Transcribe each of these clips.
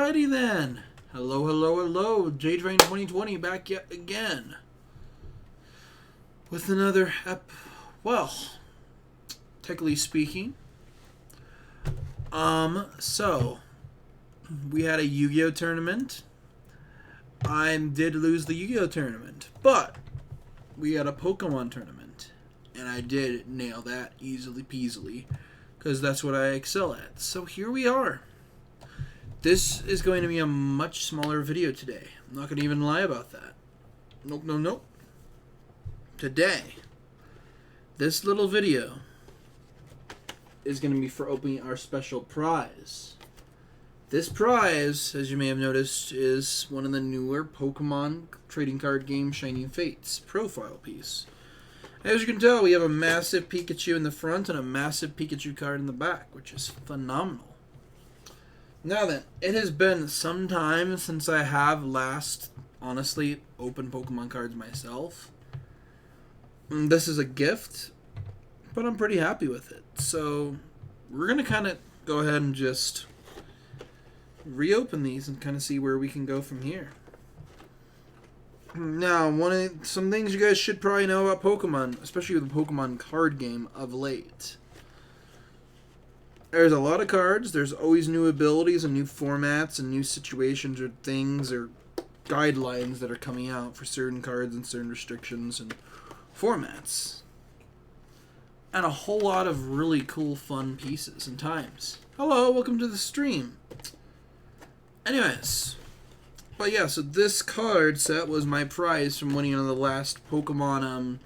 Alrighty then. Hello, hello, hello. JTrain 2020 back yet again. With another well, technically speaking. So we had a Yu-Gi-Oh tournament. I did lose the Yu-Gi-Oh tournament, but we had a Pokemon tournament, and I did nail that easily peasily, because that's what I excel at. So here we are. This is going to be a much smaller video today. I'm not going to even lie about that. Nope, nope, nope. Today, this little video is going to be for opening our special prize. This prize, as you may have noticed, is one of the newer Pokemon trading card game Shining Fates profile piece. As you can tell, we have a massive Pikachu in the front and a massive Pikachu card in the back, which is phenomenal. Now then, it has been some time since I have last, honestly, opened Pokemon cards myself. This is a gift, but I'm pretty happy with it. So, we're going to kind of go ahead and just reopen these and kind of see where we can go from here. Now, some things you guys should probably know about Pokemon, especially with the Pokemon card game of late. There's a lot of cards. There's always new abilities and new formats and new situations or things or guidelines that are coming out for certain cards and certain restrictions and formats. And a whole lot of really cool, fun pieces and times. Hello, welcome to the stream. Anyways, but yeah, so this card set was my prize from winning on the last Pokemon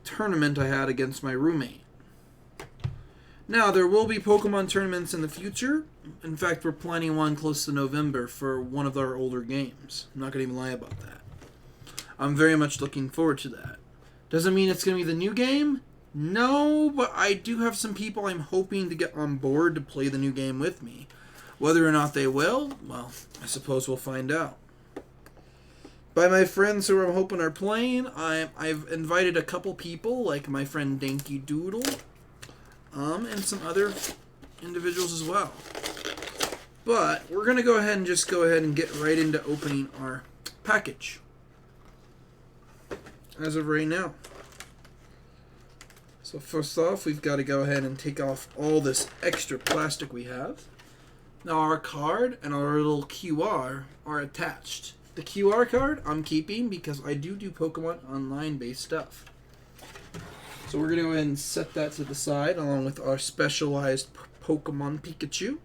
tournament I had against my roommate. Now, there will be Pokemon tournaments in the future. In fact, we're planning one close to November for one of our older games. I'm not going to even lie about that. I'm very much looking forward to that. Doesn't mean it's going to be the new game? No, but I do have some people I'm hoping to get on board to play the new game with me. Whether or not they will, well, I suppose we'll find out. By my friends who I'm hoping are playing, I've invited a couple people, like my friend Danky Doodle, and some other individuals as well. But we're going to go ahead and get right into opening our package. As of right now. So first off, we've got to go ahead and take off all this extra plastic we have. Now our card and our little QR are attached. The QR card I'm keeping because I do Pokemon Online based stuff. So we're going to go ahead and set that to the side along with our specialized Pokemon Pikachu.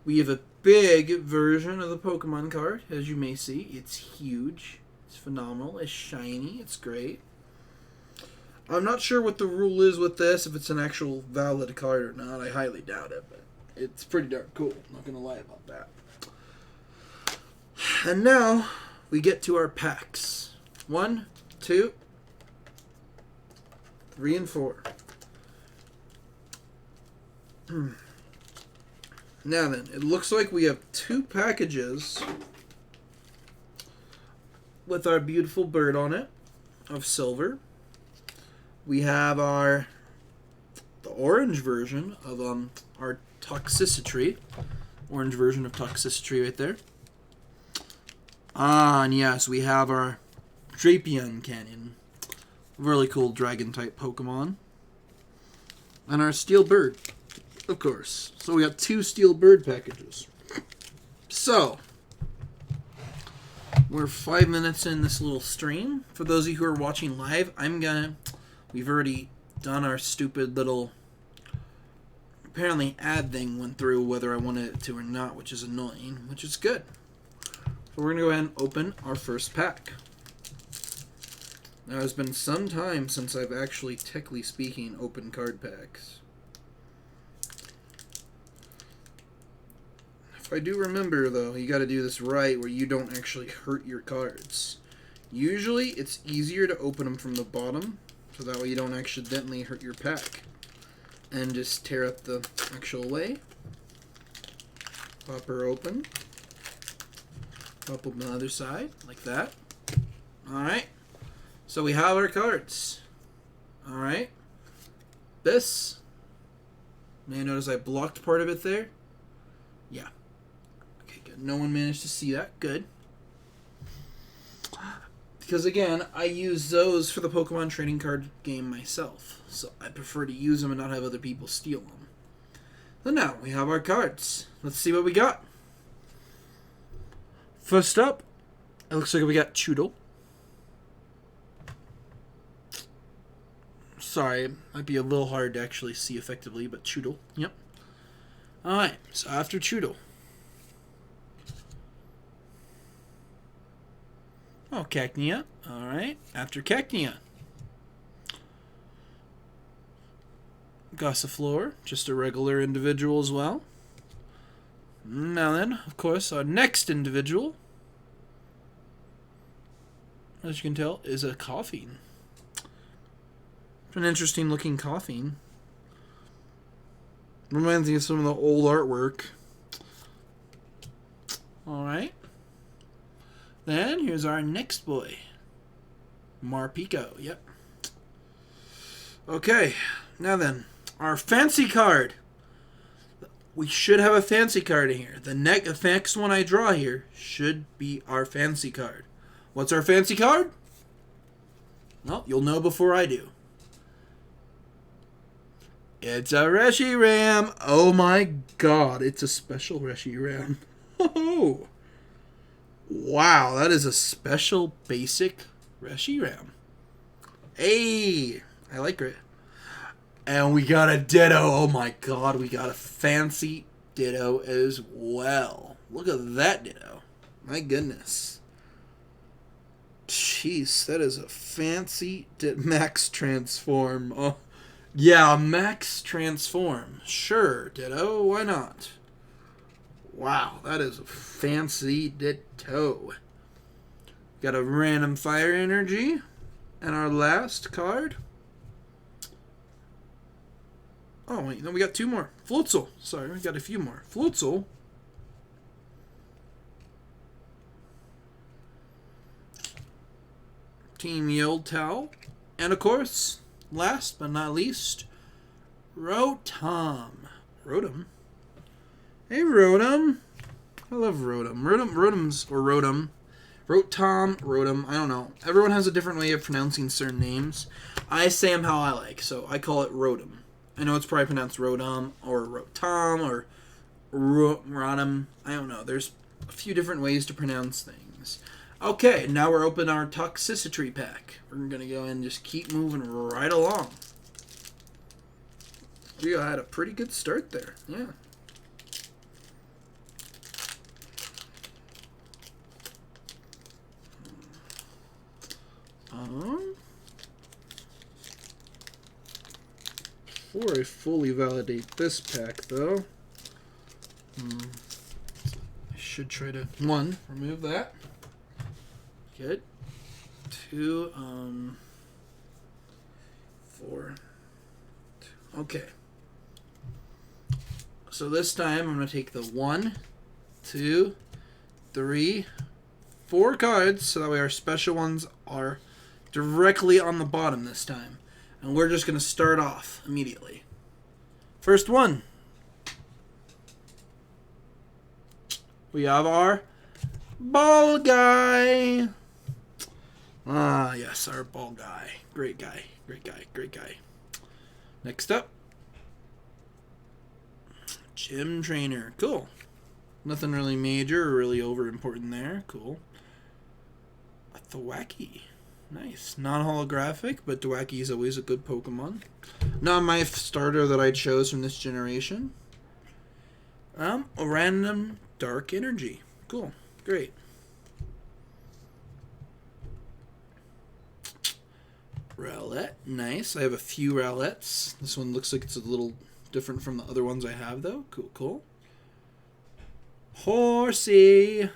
We have a big version of the Pokemon card, as you may see. It's huge. It's phenomenal. It's shiny. It's great. I'm not sure what the rule is with this, if it's an actual valid card or not. I highly doubt it, but it's pretty darn cool. I'm not going to lie about that. And now we get to our packs. 1, 2, 3, and 4. Now then, it looks like we have 2 packages with our beautiful bird on it of silver. We have the orange version of our Toxicity. Orange version of Toxicity right there. And yes, we have our Drapion Canyon. Really cool dragon-type Pokemon. And our Steel Bird, of course. So we got 2 Steel Bird packages. So, we're 5 minutes in this little stream. For those of you who are watching live, we've already done our stupid little, apparently ad thing went through whether I wanted it to or not, which is annoying, which is good. So we're going to go ahead and open our first pack. Now, it's been some time since I've actually, technically speaking, opened card packs. If I do remember, though, you got to do this right where you don't actually hurt your cards. Usually, it's easier to open them from the bottom, so that way you don't accidentally hurt your pack. And just tear up the actual way. Pop her open. Pop open the other side, like that. Alright. So we have our cards. Alright. This. May I notice I blocked part of it there? Yeah. no one managed to see that. Good. Because again, I use those for the Pokemon trading card game myself. So I prefer to use them and not have other people steal them. So now, we have our cards. Let's see what we got. First up, it looks like we got Choodle. Sorry, it might be a little hard to actually see effectively, but Choodle. Yep. Alright, so after Choodle. Oh, Cacnea. Alright, after Cacnea. Gossifleur, just a regular individual as well. Now then, of course, our next individual, as you can tell, is a Coughing. An interesting looking Coughing. Reminds me of some of the old artwork. Alright. Then, here's our next boy. Marpico, yep. Okay, now then, our fancy card. We should have a fancy card in here. The next one I draw here should be our fancy card. What's our fancy card? Well, you'll know before I do. It's a Reshiram. Oh my god, it's a special Reshiram. Oh, wow, that is a special basic Reshiram. Hey, I like it. And we got a Ditto. Oh my god, we got a fancy Ditto as well. Look at that Ditto. My goodness. Jeez, that is a fancy Max Transform. Oh, yeah, Max Transform. Sure, Ditto, why not? Wow, that is a fancy Ditto. Got a random Fire Energy. And our last card. Oh, wait, no, we got two more. Floatzel. Sorry, we got a few more. Floatzel. Team Yoltao. And, of course, last but not least, Rotom. Rotom? Hey, Rotom. I love Rotom. Rotom. I don't know. Everyone has a different way of pronouncing certain names. I say them how I like, so I call it Rotom. I know it's probably pronounced Rotom or Rotom or Rotom. I don't know. There's a few different ways to pronounce things. Okay, now we're opening our Toxicity pack. We're going to go and just keep moving right along. We had a pretty good start there. Yeah. Before I fully validate this pack, though, I should try to, one, remove that. Good. Two, four. Okay. So this time I'm going to take the 1, 2, 3, 4 cards, so that way our special ones are directly on the bottom this time. And we're just going to start off immediately. First one. We have our Ball Guy. Ah, yes, our Ball Guy. Great guy. Great guy. Great guy. Next up. Gym Trainer. Cool. Nothing really major or really over important there. Cool. A Thwackey. Nice. Non-holographic, but Thwackey is always a good Pokemon. Not my starter that I chose from this generation. A random Dark Energy. Cool. Great. Rowlet. Nice. I have a few Rowlets. This one looks like it's a little different from the other ones I have, though. Cool, cool. Horsey.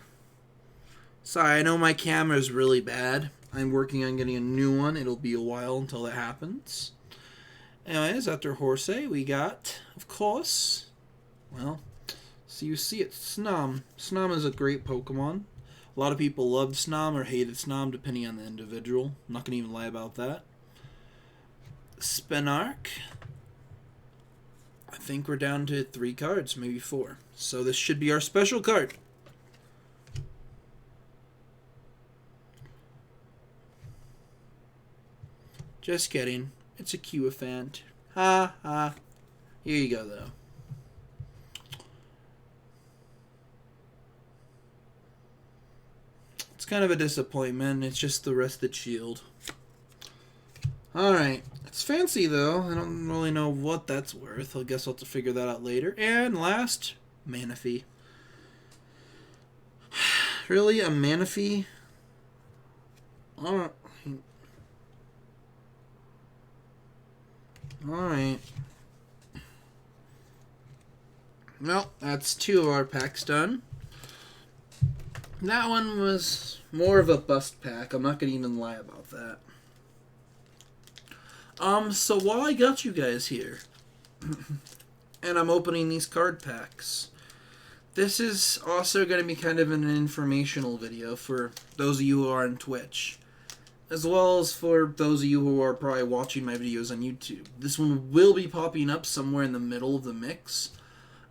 Sorry, I know my camera is really bad. I'm working on getting a new one. It'll be a while until that happens. Anyways, after Horsey, we got, of course, well, so you see it, Snom. Snom is a great Pokemon. A lot of people loved Snom or hated Snom, depending on the individual. I'm not going to even lie about that. Spinark. I think we're down to 3 cards, maybe 4. So this should be our special card. Just kidding. It's a Q-Effant. Ha ha. Here you go, though. It's kind of a disappointment. It's just the Rusted Shield. Alright. It's fancy, though. I don't really know what that's worth. I guess I'll have to figure that out later. And last, Manaphy. Really? A Manaphy? Alright. Alright. Well, that's 2 of our packs done. That one was more of a bust pack. I'm not going to even lie about that. So while I got you guys here, and I'm opening these card packs, this is also going to be kind of an informational video for those of you who are on Twitch, as well as for those of you who are probably watching my videos on YouTube. This one will be popping up somewhere in the middle of the mix.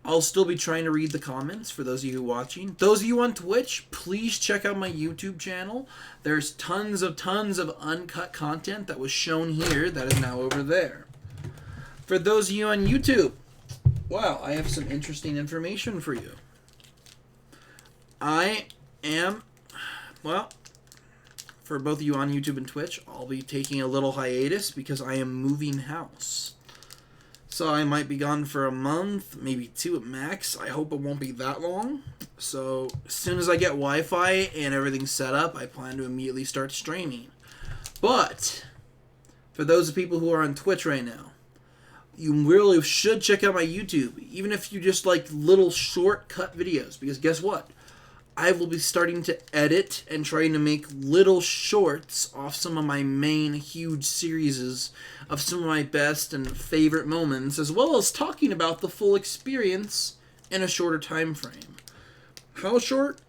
I'll still be trying to read the comments for those of you watching. Those of you on Twitch, please check out my YouTube channel. There's tons of uncut content that was shown here that is now over there. For those of you on YouTube, wow, I have some interesting information for you. I am, well, for both of you on YouTube and Twitch, I'll be taking a little hiatus because I am moving house. So I might be gone for a month, maybe 2 at max. I hope it won't be that long. So as soon as I get Wi-Fi and everything's set up, I plan to immediately start streaming. But for those people who are on Twitch right now, you really should check out my YouTube, even if you just like little shortcut videos, because guess what? I will be starting to edit and trying to make little shorts off some of my main huge series of some of my best and favorite moments, as well as talking about the full experience in a shorter time frame. How short?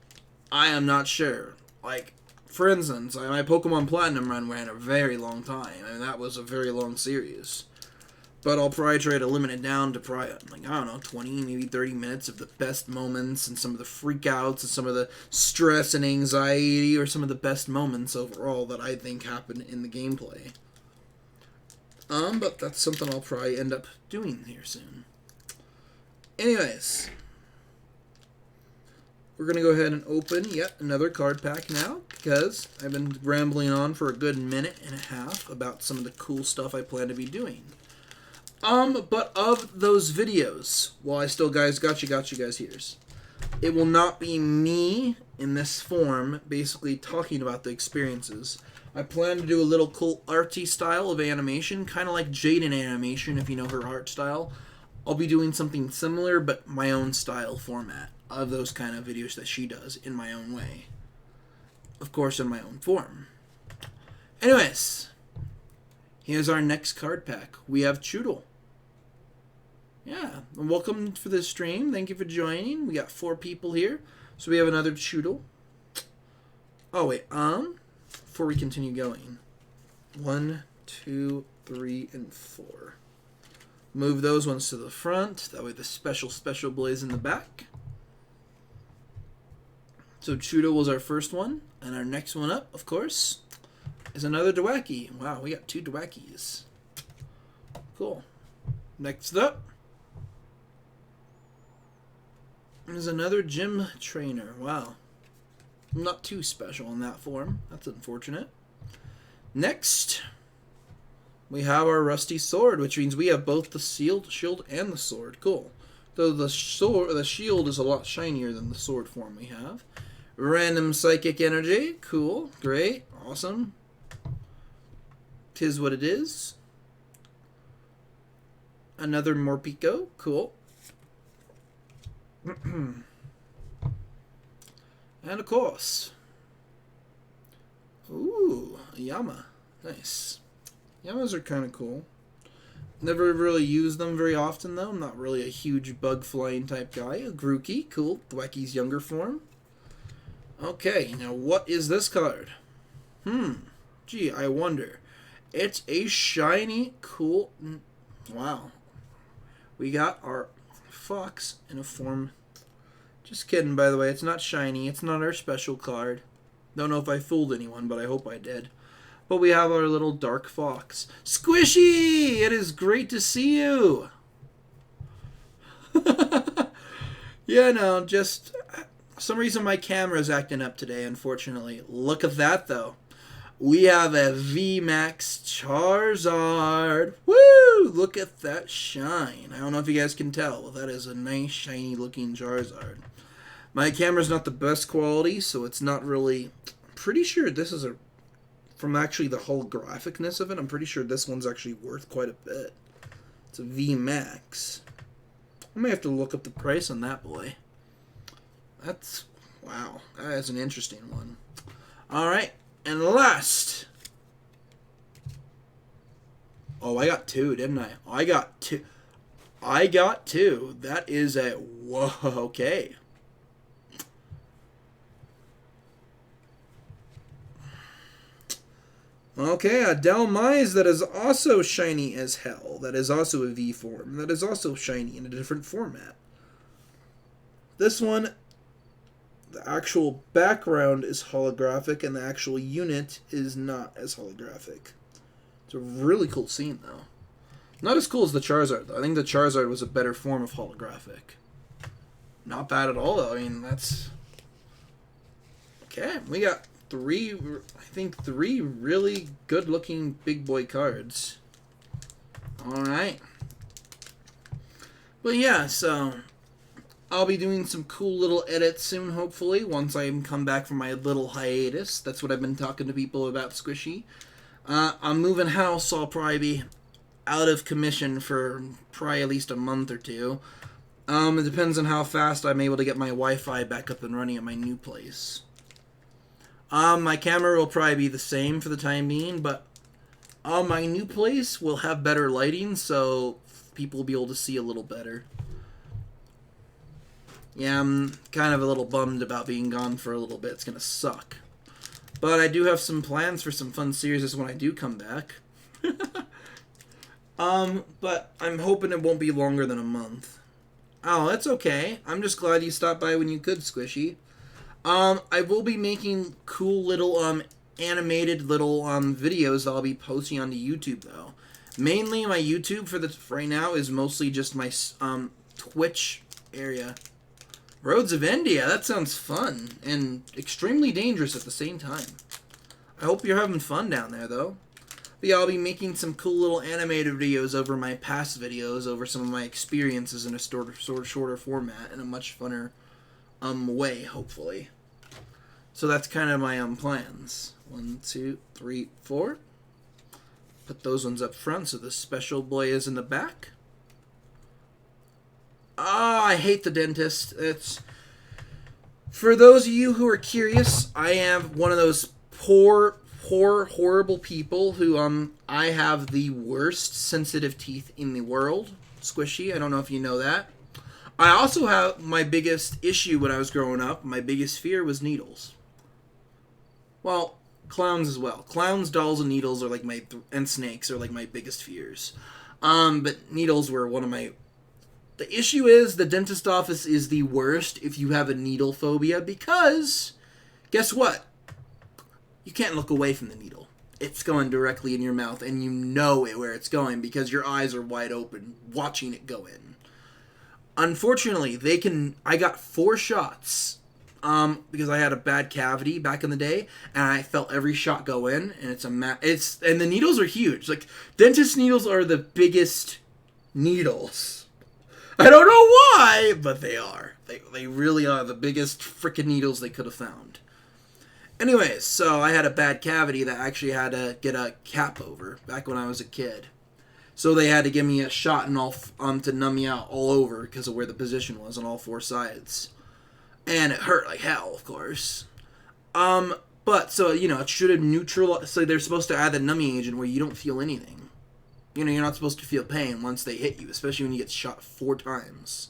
I am not sure. Like, for instance, my Pokemon Platinum run ran a very long time, and that was a very long series. But I'll probably try to limit it down to probably, like, I don't know, 20, maybe 30 minutes of the best moments and some of the freakouts and some of the stress and anxiety or some of the best moments overall that I think happen in the gameplay. But that's something I'll probably end up doing here soon. Anyways, we're going to go ahead and open yet another card pack now, because I've been rambling on for a good minute and a half about some of the cool stuff I plan to be doing. But of those videos, while I still got you guys here, it will not be me in this form basically talking about the experiences. I plan to do a little cool artsy style of animation, kind of like Jaden animation if you know her art style. I'll be doing something similar, but my own style format of those kind of videos that she does in my own way. Of course, in my own form. Anyways, here's our next card pack. We have Choodle. Yeah, welcome for the stream. Thank you for joining. We got 4 people here. So we have another Choodle. Oh, wait. Before we continue going. 1, 2, 3, and 4. Move those ones to the front. That way the special blaze in the back. So Choodle was our first one. And our next one up, of course, is another Dwaki. Wow, we got 2 Dwakis. Cool. Next up is another gym trainer. Wow. Not too special in that form. That's unfortunate. Next, we have our Rusty Sword, which means we have both the shield and the sword. Cool. Though the shield is a lot shinier than the sword form we have. Random Psychic Energy. Cool. Great. Awesome. 'Tis what it is. Another Morpeko. Cool. And of course, ooh, a Yama. Nice. Yamas are kind of cool. Never really used them very often, though. I'm not really a huge bug flying type guy. A Grookey. Cool. Dwaki's younger form. Okay, now what is this card? Gee, I wonder. It's a shiny, cool... Wow. We got our Fox in a form... Just kidding, by the way. It's not shiny. It's not our special card. Don't know if I fooled anyone, but I hope I did. But we have our little dark fox. Squishy! It is great to see you! Yeah, no, just... For some reason my camera's acting up today, unfortunately. Look at that, though. We have a VMAX Charizard. Woo! Look at that shine. I don't know if you guys can tell, but that is a nice, shiny looking Charizard. My camera's not the best quality, so it's not really... I'm pretty sure this is a... From actually the whole graphicness of it, I'm pretty sure this one's actually worth quite a bit. It's a VMAX. I may have to look up the price on that boy. That's... Wow. That is an interesting one. Alright. And last. Oh, I got two, didn't I? I got two. I got two. That is a... Whoa, okay. Okay, a Dalmise that is also shiny as hell. That is also a V form. That is also shiny in a different format. This one... The actual background is holographic, and the actual unit is not as holographic. It's a really cool scene, though. Not as cool as the Charizard, though. I think the Charizard was a better form of holographic. Not bad at all, though. I mean, that's... Okay, we got three really good-looking big boy cards. Alright. But yeah, so... I'll be doing some cool little edits soon, hopefully, once I come back from my little hiatus. That's what I've been talking to people about Squishy. I'm moving house, so I'll probably be out of commission for probably at least a month or two. It depends on how fast I'm able to get my Wi-Fi back up and running at my new place. My camera will probably be the same for the time being, but my new place will have better lighting, so people will be able to see a little better. Yeah, I'm kind of a little bummed about being gone for a little bit. It's going to suck. But I do have some plans for some fun series when I do come back. But I'm hoping it won't be longer than a month. Oh, that's okay. I'm just glad you stopped by when you could, Squishy. I will be making cool little, animated little, videos that I'll be posting onto YouTube, though. Mainly my YouTube for right now is mostly just my, Twitch area. Roads of India, that sounds fun, and extremely dangerous at the same time. I hope you're having fun down there, though. But yeah, I'll be making some cool little animated videos over my past videos, over some of my experiences in a sort of shorter format, in a much funner, way, hopefully. So that's kind of my, plans. 1, 2, 3, 4. Put those ones up front, so the special boy is in the back. Ah, I hate the dentist. It's... For those of you who are curious, I am one of those poor, horrible people who, I have the worst sensitive teeth in the world. Squishy, I don't know if you know that. I also have my biggest issue when I was growing up. My biggest fear was needles. Well, clowns as well. Clowns, dolls, and needles are like and snakes are like my biggest fears. But needles were one of my... The issue is the dentist office is the worst if you have a needle phobia because, guess what? You can't look away from the needle. It's going directly in your mouth and you know where it's going because your eyes are wide open watching it go in. Unfortunately, I got 4 shots because I had a bad cavity back in the day and I felt every shot go in and and the needles are huge. Like dentist needles are the biggest needles. I don't know why, but they are. They really are the biggest frickin' needles they could have found. Anyways, so I had a bad cavity that I actually had to get a cap over back when I was a kid. So they had to give me a shot and all to numb me out all over because of where the position was on all 4 sides. And it hurt like hell, of course. But, so, it should have neutralized... So they're supposed to add the numbing agent where you don't feel anything. You're not supposed to feel pain once they hit you, especially when you get shot 4 times.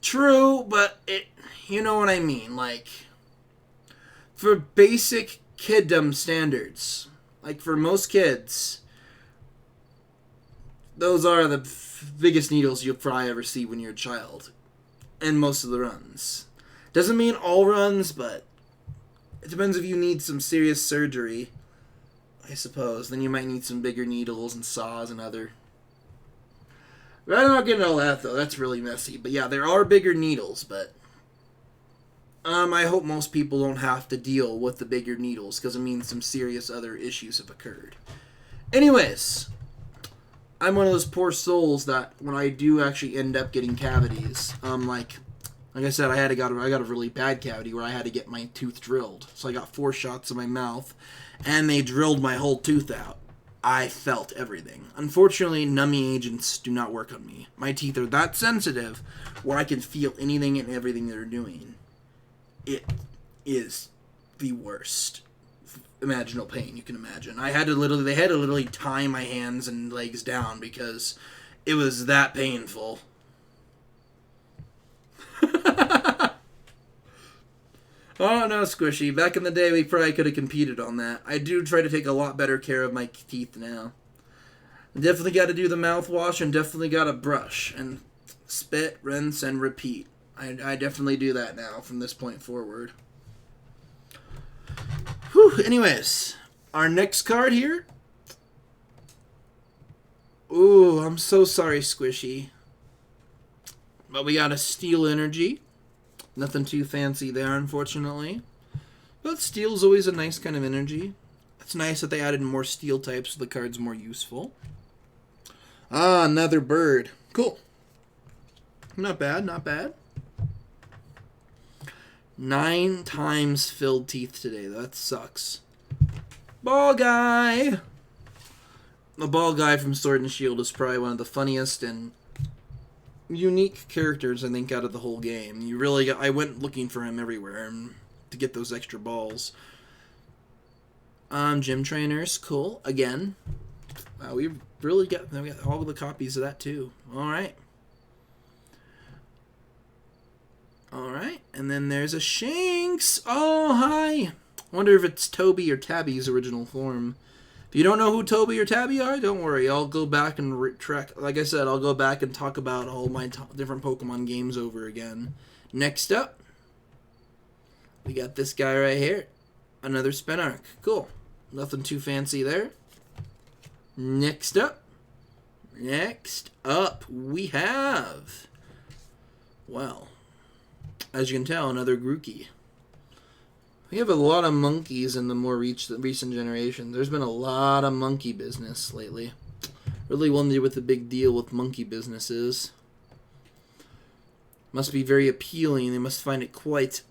True, but you know what I mean, like, for basic kiddom standards, like for most kids, those are the biggest needles you'll probably ever see when you're a child, and most of the runs. Doesn't mean all runs, but It depends if you need some serious surgery, I suppose. Then you might need some bigger needles and saws and other... But I'm not getting all that, though. That's really messy. But yeah, there are bigger needles, but... I hope most people don't have to deal with the bigger needles, because it means some serious other issues have occurred. Anyways, I'm one of those poor souls that when I do actually end up getting cavities, like I said, I got a really bad cavity where I had to get my tooth drilled. So I got 4 shots in my mouth, and they drilled my whole tooth out. I felt everything. Unfortunately, numbing agents do not work on me. My teeth are that sensitive where I can feel anything and everything they're doing. It is the worst imaginable pain you can imagine. They had to literally tie my hands and legs down because it was that painful. Oh no, Squishy. Back in the day, we probably could have competed on that. I do try to take a lot better care of my teeth now. Definitely got to do the mouthwash and definitely got to brush and spit, rinse, and repeat. I definitely do that now from this point forward. Whew, anyways, our next card here. Ooh, I'm so sorry, Squishy. But we got a Steel Energy. Nothing too fancy there, unfortunately. But Steel's always a nice kind of energy. It's nice that they added more Steel types so the card's more useful. Ah, another bird. Cool. Not bad, not bad. 9 times filled teeth today. That sucks. Ball guy! The ball guy from Sword and Shield is probably one of the funniest and unique characters, I think, out of the whole game. I went looking for him everywhere to get those extra balls. Gym trainers, cool. Again. Wow, we got all of the copies of that too. Alright. Alright, and then there's a Shanks. Oh, hi. Wonder if it's Toby or Tabby's original form. If you don't know who Toby or Tabby are, don't worry. I'll go back and track. Like I said, I'll go back and talk about all my different Pokemon games over again. Next up, we got this guy right here. Another Spinark. Cool. Nothing too fancy there. Next up, we have, well, as you can tell, another Grookey. We have a lot of monkeys in the more recent generation. There's been a lot of monkey business lately. Really wonder what the big deal with monkey business is. Must be very appealing. They must find it quite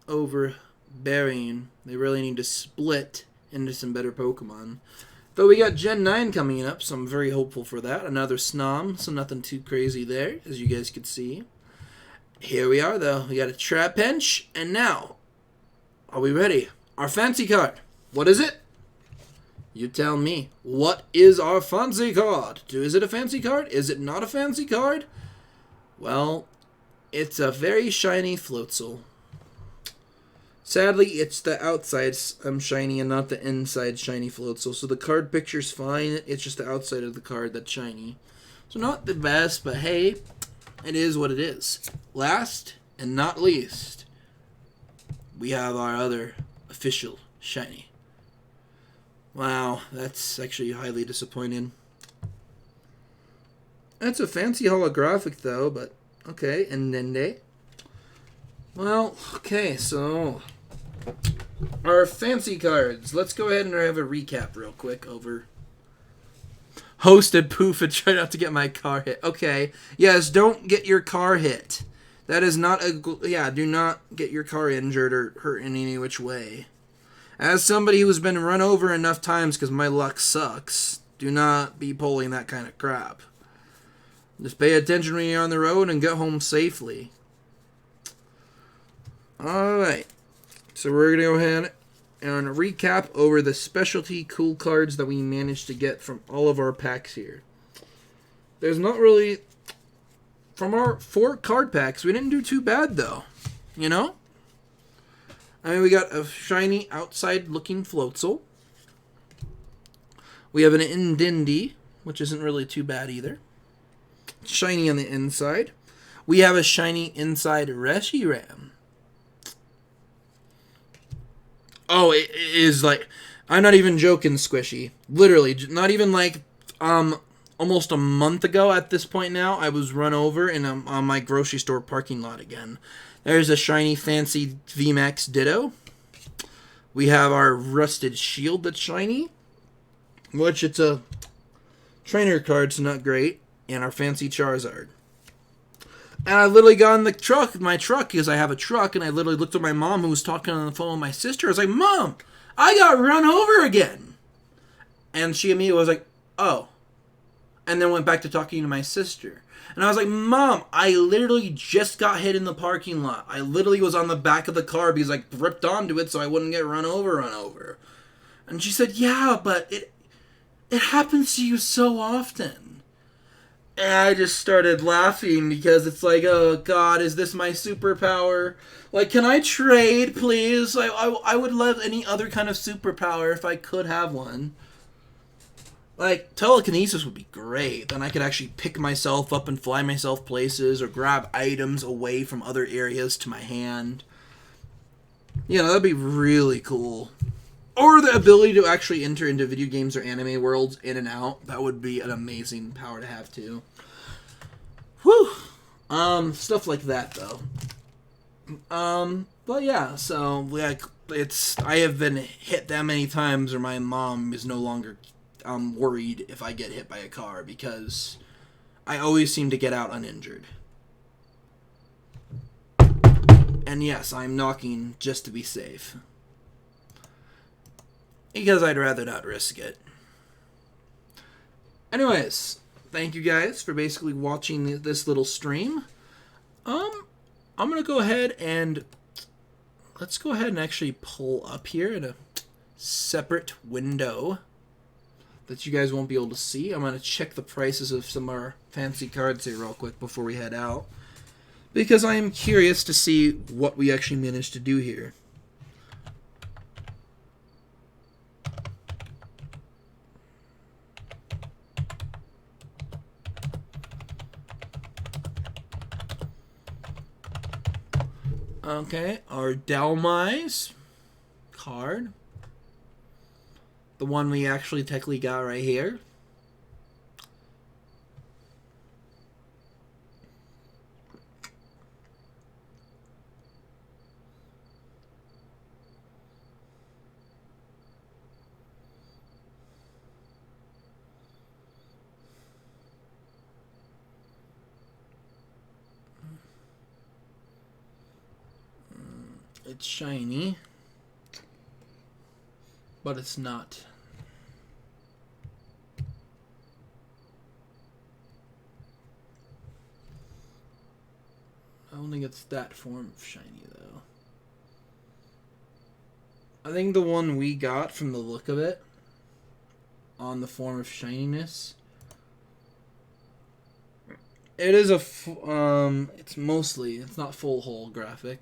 overbearing. They really need to split into some better Pokemon. But we got Gen 9 coming up, so I'm very hopeful for that. Another Snom, so nothing too crazy there, as you guys could see. Here we are, though. We got a Trapinch, and now, are we ready? Our fancy card. What is it? You tell me. What is our fancy card? Is it a fancy card? Is it not a fancy card? Well, it's a very shiny Floatzel. Sadly, it's the outside shiny and not the inside shiny Floatzel. So the card picture's fine. It's just the outside of the card that's shiny. So not the best, but hey, it is what it is. Last and not least, we have our other official shiny. Wow, that's actually highly disappointing. That's a fancy holographic though, but okay, and Nende. Well, okay, so our fancy cards. Let's go ahead and have a recap real quick over hosted poof and try not to get my car hit. Okay, yes, don't get your car hit. That is not do not get your car injured or hurt in any which way. As somebody who's been run over enough times because my luck sucks, do not be pulling that kind of crap. Just pay attention when you're on the road and get home safely. Alright, so we're going to go ahead and recap over the specialty cool cards that we managed to get from all of our packs here. There's not really... From our 4 card packs, we didn't do too bad though. You know? I mean, we got a shiny outside-looking Floatzel. We have an Indindi, which isn't really too bad either. Shiny on the inside. We have a shiny inside Reshiram. Oh, it is like, I'm not even joking, squishy. Literally, not even like um almost a month ago at this point now, I was run over in on my grocery store parking lot again. There's a shiny fancy VMAX Ditto. We have our rusted shield that's shiny, which it's a trainer card, so not great, and our fancy Charizard. And I literally got in the truck, my truck, because I have a truck, and I literally looked at my mom who was talking on the phone with my sister. I was like, Mom, I got run over again. And she immediately was like, oh. And then went back to talking to my sister. And I was like, Mom, I literally just got hit in the parking lot. I literally was on the back of the car because I gripped onto it so I wouldn't get run over. And she said, yeah, but it happens to you so often. And I just started laughing because it's like, oh God, is this my superpower? Like, can I trade, please? I would love any other kind of superpower if I could have one. Like, telekinesis would be great. Then I could actually pick myself up and fly myself places or grab items away from other areas to my hand. You know, that'd be really cool. Or the ability to actually enter into video games or anime worlds in and out. That would be an amazing power to have too. Whew. Stuff like that though. But yeah, so like I have been hit that many times where my mom is no longer worried if I get hit by a car because I always seem to get out uninjured. And yes, I'm knocking just to be safe. Because I'd rather not risk it. Anyways, thank you guys for basically watching this little stream. I'm gonna go ahead and let's go ahead and actually pull up here in a separate window that you guys won't be able to see. I'm gonna check the prices of some of our fancy cards here real quick before we head out, because I am curious to see what we actually managed to do here. Okay, our Delmise card. The one we actually technically got right here. It's shiny, but it's not. I don't think it's that form of shiny, though. I think the one we got, from the look of it, on the form of shininess, it is it's not full holographic.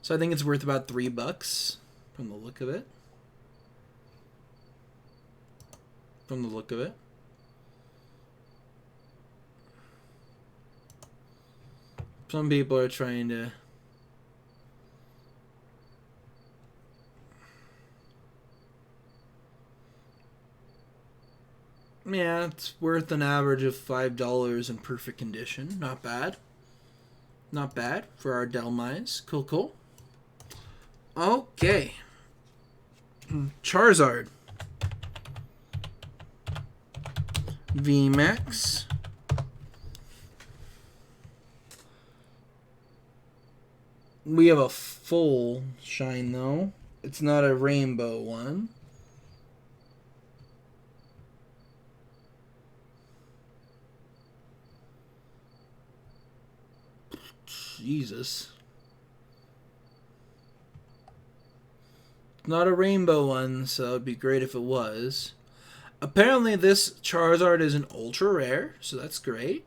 So I think it's worth about $3 from the look of it. From the look of it. Some people are trying to... Yeah, it's worth an average of $5 in perfect condition. Not bad. Not bad for our Delmise. Cool, cool. Okay. Charizard. VMAX. We have a full shine, though. It's not a rainbow one. Jesus. Not a rainbow one, so it would be great if it was. Apparently this Charizard is an ultra rare, so that's great.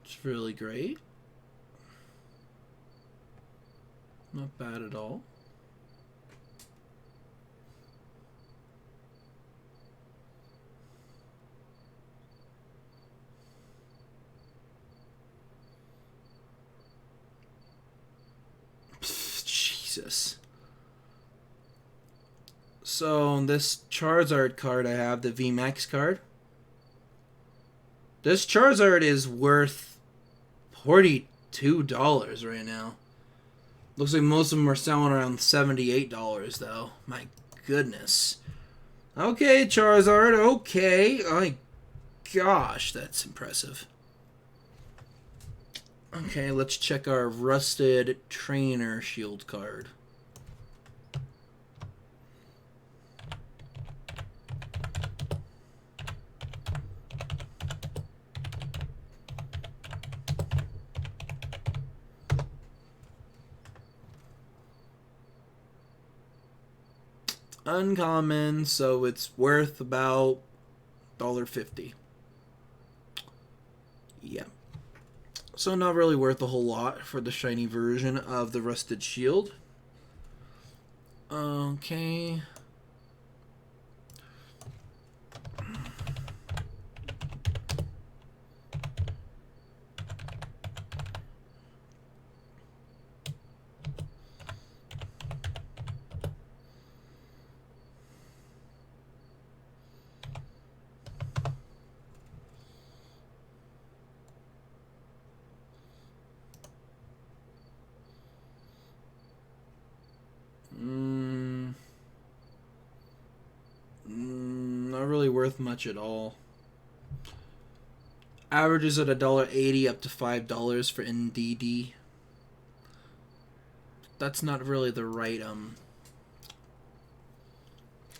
It's really great. Not bad at all. Pfft, Jesus. So this Charizard card I have, the VMAX card. This Charizard is worth $42 right now. Looks like most of them are selling around $78 though. My goodness. Okay, Charizard. Okay. My gosh, that's impressive. Okay, let's check our Rusted Trainer Shield card. Uncommon, so it's worth about $1.50. Yeah. So not really worth a whole lot for the shiny version of the Rusted Shield. Okay. Not really worth much at all. Averages at $1.80 up to $5 for NDD. That's not really the right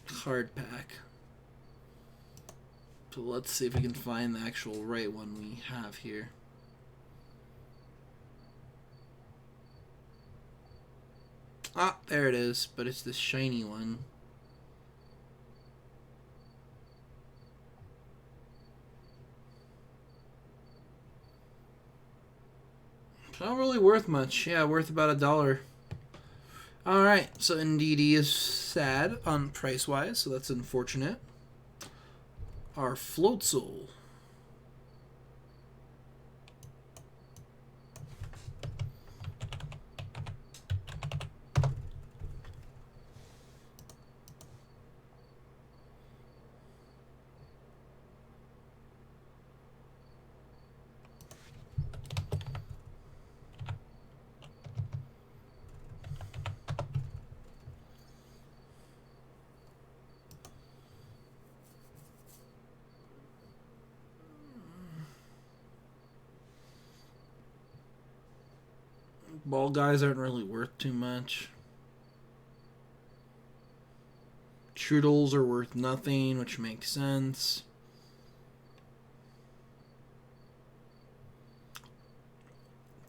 card pack. So let's see if we can find the actual right one we have here. Ah, there it is, but it's this shiny one. Not really worth much. Yeah, worth about $1. Alright, so NDD is sad on price-wise, so that's unfortunate. Our Floatzel. Ball guys aren't really worth too much. Trudels are worth nothing, which makes sense.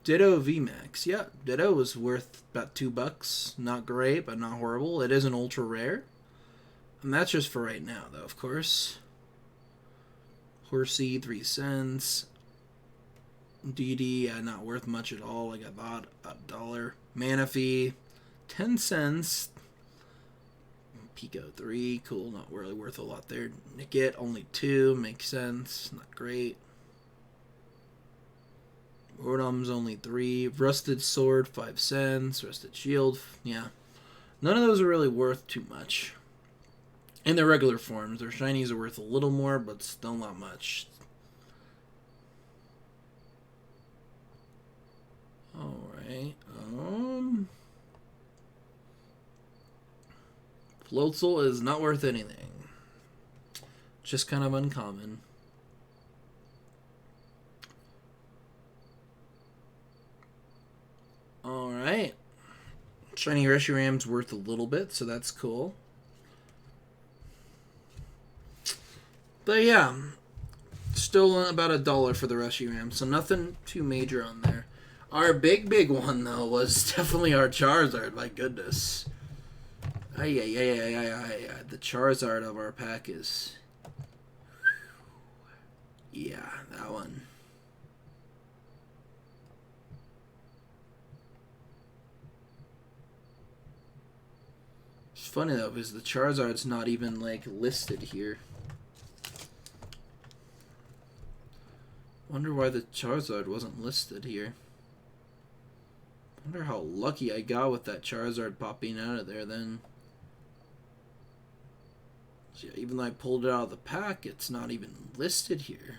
Ditto VMAX. Yeah, Ditto was worth about $2. Not great, but not horrible. It is an ultra rare. And that's just for right now, though, of course. Horsey, 3 cents. DD, not worth much at all. Like I thought, $1. Manaphy, 10 cents. Pico, 3. Cool, not really worth a lot there. Nickit, only 2. Makes sense. Not great. Rotom's only 3. Rusted Sword, 5 cents. Rusted Shield, yeah. None of those are really worth too much. In their regular forms. Their shinies are worth a little more, but still not much. Alright. Floatzel is not worth anything. Just kind of uncommon. Alright. Shiny Reshiram's worth a little bit, so that's cool. But yeah, still about $1 for the Reshiram, so nothing too major on there. Our big one, though, was definitely our Charizard. My goodness. The Charizard of our pack is... Yeah, that one. It's funny, though, because the Charizard's not even, like, listed here. Wonder why the Charizard wasn't listed here. Wonder how lucky I got with that Charizard popping out of there then. So yeah, even though I pulled it out of the pack, it's not even listed here.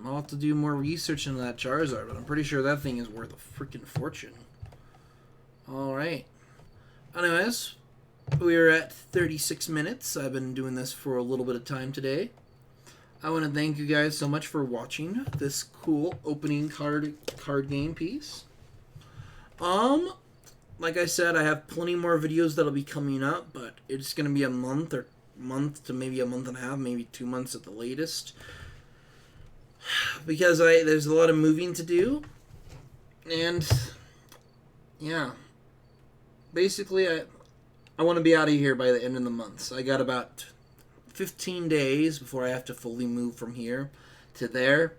I'll have to do more research into that Charizard, but I'm pretty sure that thing is worth a freaking fortune. Alright. Anyways, we're at 36 minutes. I've been doing this for a little bit of time today. I want to thank you guys so much for watching this cool opening card game piece. Like I said, I have plenty more videos that'll be coming up, but it's going to be a month to maybe a month and a half, maybe 2 months at the latest. Because there's a lot of moving to do. And yeah. Basically I want to be out of here by the end of the month. So I got about 15 days before I have to fully move from here to there.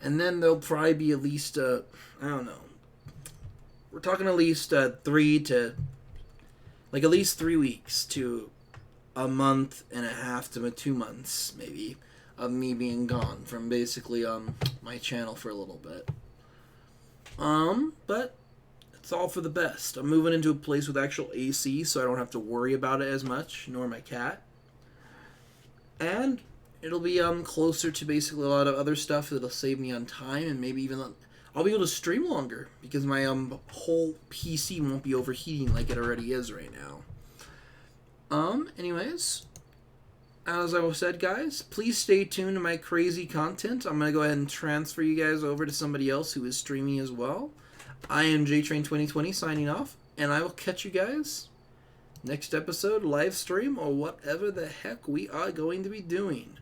And then there'll probably be at least I don't know. We're talking at least at least 3 weeks to a month and a half to 2 months maybe of me being gone from basically my channel for a little bit. But it's all for the best. I'm moving into a place with actual AC, so I don't have to worry about it as much, nor my cat. And it'll be closer to basically a lot of other stuff that'll save me on time, and maybe even I'll be able to stream longer because my whole PC won't be overheating like it already is right now. Anyways, as I said, guys, please stay tuned to my crazy content. I'm going to go ahead and transfer you guys over to somebody else who is streaming as well. I am JTrain2020 signing off, and I will catch you guys next episode, live stream, or whatever the heck we are going to be doing.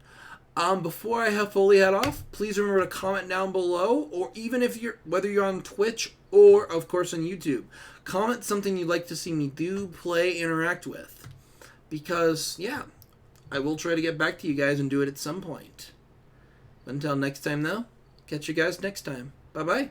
Before I fully head off, please remember to comment down below, or even if whether you're on Twitch or, of course, on YouTube, comment something you'd like to see me do, play, interact with. Because, yeah, I will try to get back to you guys and do it at some point. Until next time, though, catch you guys next time. Bye-bye.